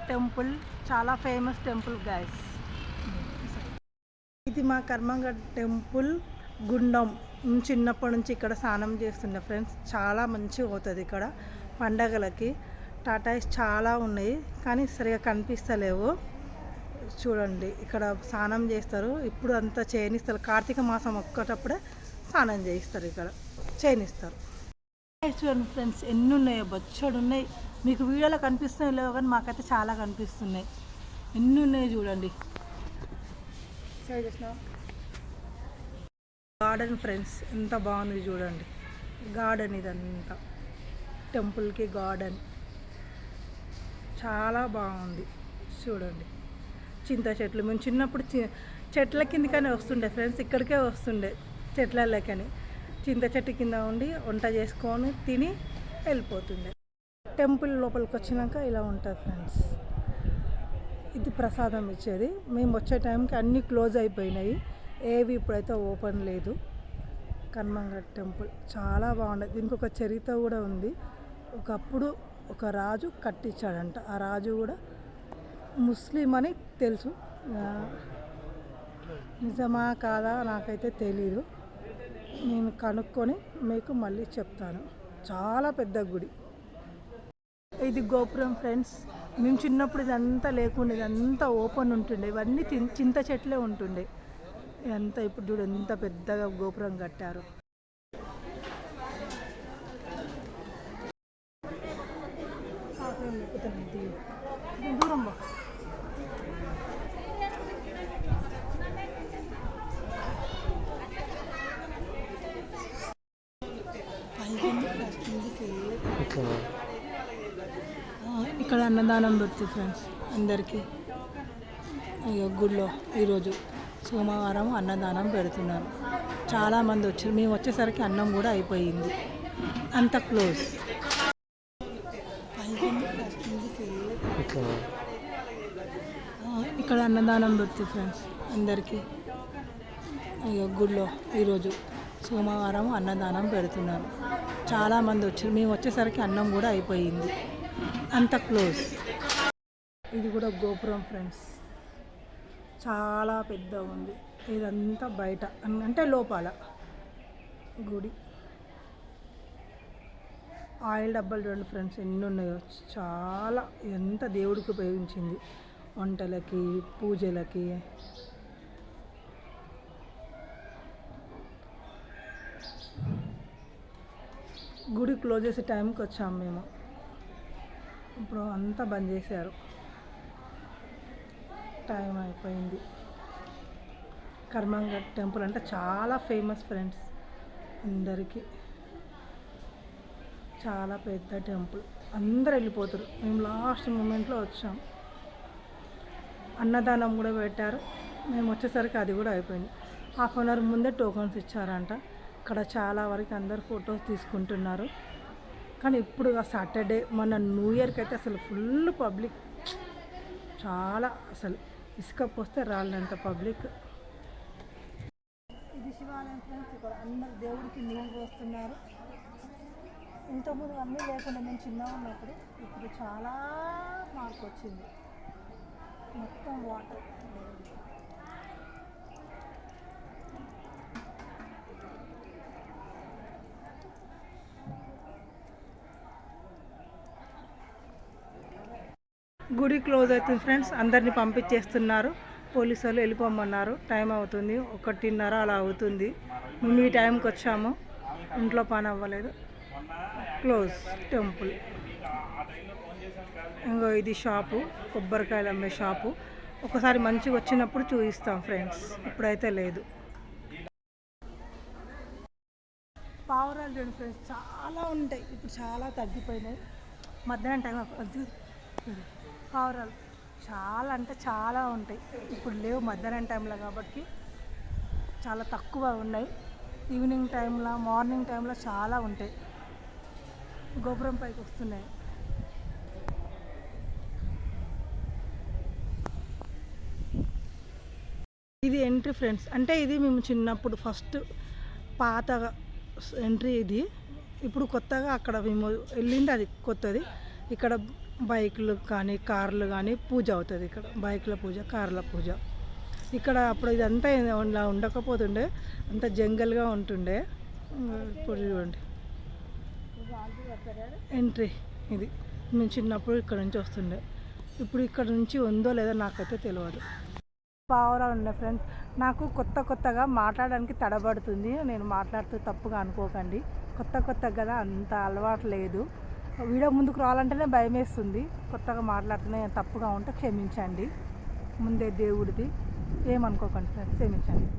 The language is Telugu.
టెంపుల్ చాలా ఫేమస్ టెంపుల్ గైస్. ఇది మా కర్మంగడ్ టెంపుల్ గుండం. చిన్నప్పటి నుంచి ఇక్కడ స్నానం చేస్తుండే ఫ్రెండ్స్. చాలా మంచిగా పోతుంది ఇక్కడ పండగలకి. టాటాయిస్ చాలా ఉన్నాయి కానీ సరిగా కనిపిస్తలేవు. చూడండి ఇక్కడ స్నానం చేస్తారు. ఇప్పుడు అంతా చేయనిస్తారు. కార్తీక మాసం ఒక్కటప్పుడే స్నానం చేయిస్తారు. ఇక్కడ చేయనిస్తారు. చూడండి ఫ్రెండ్స్ ఎన్ని ఉన్నాయో, బొచ్చడు ఉన్నాయి. మీకు వీడియోలో కనిపిస్తున్నాయి లేవు కానీ మాకైతే చాలా కనిపిస్తున్నాయి. ఎన్ని ఉన్నాయి చూడండి. గార్డెన్ ఫ్రెండ్స్ ఎంత బాగుంది చూడండి. గార్డెన్ ఇదంతా టెంపుల్కి గార్డెన్ చాలా బాగుంది చూడండి. చింత చెట్లు మేము చిన్నప్పుడు చెట్ల కిందకనే వస్తుండే ఫ్రెండ్స్. ఇక్కడికే వస్తుండే చెట్లకని. చింత చెట్టు కింద ఉండి వంట చేసుకొని తిని వెళ్ళిపోతుండే. టెంపుల్ లోపలికి వచ్చినాక ఇలా ఉంటుంది ఫ్రెండ్స్. ఇది ప్రసాదం ఇచ్చేది. మేము వచ్చే టైంకి అన్నీ క్లోజ్ అయిపోయినాయి. ఏవి ఇప్పుడైతే ఓపెన్ లేదు. కర్మంగడ్ టెంపుల్ చాలా బాగుంది. దీనికి ఒక చరిత్ర కూడా ఉంది. ఒకప్పుడు ఒక రాజు కట్టించాడంట. ఆ రాజు కూడా ముస్లిం అని తెలుసు. నిజమా కాదా నాకైతే తెలీదు. నేను కనుక్కొని మీకు మళ్ళీ చెప్తాను. చాలా పెద్ద గుడి. ఇది గోపురం ఫ్రెండ్స్. మేము చిన్నప్పుడు ఇదంతా లేకుండే, ఇదంతా ఓపెన్ ఉంటుండే. ఇవన్నీ చింత చెట్లే ఉంటుండే. ఇదంతా ఇప్పుడు చూడు ఎంత పెద్దగా గోపురం కట్టారు. దూరం బా. ఇక్కడ అన్నదానం పెడుతుంది ఫ్రెండ్స్ అందరికీ. గుడిలో ఈరోజు సోమవారం అన్నదానం పెడుతున్నారు. చాలామంది వచ్చారు. మేము వచ్చేసరికి అన్నం కూడా అయిపోయింది. అంత క్లోజ్. ఇక్కడ అన్నదానం పెడుతుంది ఫ్రెండ్స్ అందరికీ. గుడిలో ఈరోజు సోమవారం అన్నదానం పెడుతున్నారు. చాలామంది వచ్చారు. మేము వచ్చేసరికి అన్నం కూడా అయిపోయింది. అంత క్లోజ్. ఇది కూడా గోపురం ఫ్రెండ్స్. చాలా పెద్దగా ఉంది. ఇదంతా బయట అంటే లోపల గుడి. ఆయిల్ డబ్బాలు చూడండి ఫ్రెండ్స్ ఎన్ని ఉన్నాయో. చాలా ఇదంతా దేవుడికి ఉపయోగించింది. వంటలకి, పూజలకి. గుడి క్లోజ్ చేసే టైంకి వచ్చాము మేము. ఇప్పుడు అంతా బంద్ చేశారు. టైం అయిపోయింది. కర్మంగడ్ టెంపుల్ అంటే చాలా ఫేమస్ ఫ్రెండ్స్ అందరికీ. చాలా పెద్ద టెంపుల్. అందరు వెళ్ళిపోతారు. మేము లాస్ట్ మూమెంట్లో వచ్చాం. అన్నదానం కూడా పెట్టారు. మేము వచ్చేసరికి అది కూడా అయిపోయింది. హాఫ్ అన్ అవర్ ముందే టోకన్స్ ఇచ్చారంట. ఇక్కడ చాలా వరకు అందరు ఫొటోస్ తీసుకుంటున్నారు. కానీ ఇప్పుడు సాటర్డే మన న్యూ ఇయర్కి అయితే అసలు ఫుల్ పబ్లిక్. చాలా అసలు ఇసుక పోస్తే రాళ్ళంత పబ్లిక్. ఇది శివాలయం ఫ్రెండ్స్. ఇక్కడ అందరు దేవుడికి నీళ్ళు పోస్తున్నారు. ఇంతకుముందు అన్నీ లేకుండా నేను చిన్నగా ఉన్నప్పుడు. ఇప్పుడు చాలా మార్పు వచ్చింది. మొత్తం వాటర్. గుడి క్లోజ్ అవుతుంది ఫ్రెండ్స్. అందరినీ పంపించేస్తున్నారు. పోలీసు వాళ్ళు వెళ్ళిపోమన్నారు. టైం అవుతుంది 1:30 అలా అవుతుంది. మేము ఈ టైంకి వచ్చాము. ఇంట్లో పని అవ్వలేదు. Close temple. ఇంకో ఇది షాపు, కొబ్బరికాయలు అమ్మే షాపు. ఒకసారి మంచిగా వచ్చినప్పుడు చూపిస్తాం ఫ్రెండ్స్. ఇప్పుడైతే లేదు. పావురాలు చూడండి ఫ్రెండ్స్ చాలా ఉంటాయి. ఇప్పుడు చాలా తగ్గిపోయినాయి. మధ్యాహ్నం టైం పావురాలు చాలా అంటే చాలా ఉంటాయి. ఇప్పుడు లేవు మధ్యాహ్నం టైంలో కాబట్టి చాలా తక్కువ ఉన్నాయి. ఈవినింగ్ టైంలో, మార్నింగ్ టైంలో చాలా ఉంటాయి. గోపురం పైకి వస్తున్నాయి. ఇది ఎంట్రీ ఫ్రెండ్స్. అంటే ఇది మేము చిన్నప్పుడు ఫస్ట్ పాత ఎంట్రీ ఇది. ఇప్పుడు కొత్తగా అక్కడ మేము వెళ్ళింది అది కొత్తది. ఇక్కడ బైకులు కానీ కార్లు కానీ పూజ అవుతుంది ఇక్కడ. బైకుల పూజ, కార్ల పూజ. ఇక్కడ అప్పుడు ఇదంతా ఇలా ఉండకపోతుండే, అంత జంగల్గా ఉంటుండే. ఇప్పుడు చూడండి ఎంట్రీ ఇది. నేను చిన్నప్పుడు ఇక్కడ నుంచి వస్తుండే. ఇప్పుడు ఇక్కడ నుంచి ఉందో లేదో నాకైతే తెలియదు. పావురా ఉండే ఫ్రెండ్స్. నాకు కొత్తగా మాట్లాడడానికి తడబడుతుంది. నేను మాట్లాడుతూ తప్పుగా అనుకోకండి. కొత్తగా కదా, అంత అలవాటు లేదు. వీడియో ముందుకు రావాలంటేనే భయం వేస్తుంది. కొత్తగా మాట్లాడుతూనే తప్పుగా ఉంటే క్షమించండి. ముందే దేవుడిది ఏమనుకోకండి ఫ్రెండ్స్, క్షమించండి.